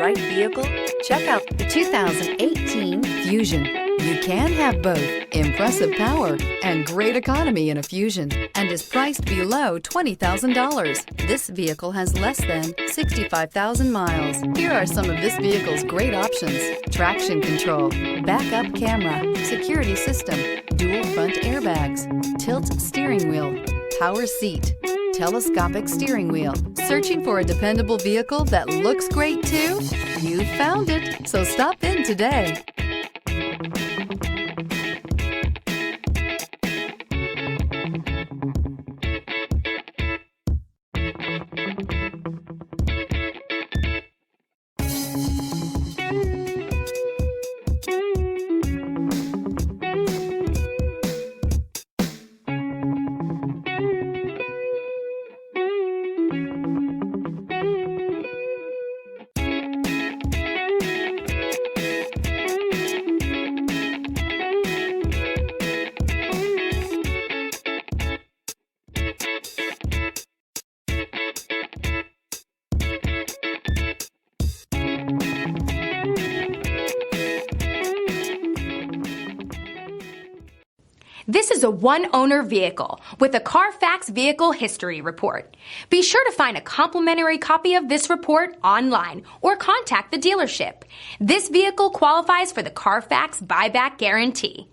right vehicle? Check out the 2018 Fusion. You can have both impressive power and great economy in a Fusion, and is priced below $20,000. This vehicle has less than 65,000 miles. Here are some of this vehicle's great options: traction control, backup camera, security system, dual front airbags, tilt steering wheel, power seat, telescopic steering wheel. Searching for a dependable vehicle that looks great too? You found it, so stop in today. This is a one-owner vehicle with a Carfax Vehicle History Report. Be sure to find a complimentary copy of this report online or contact the dealership. This vehicle qualifies for the Carfax Buyback Guarantee.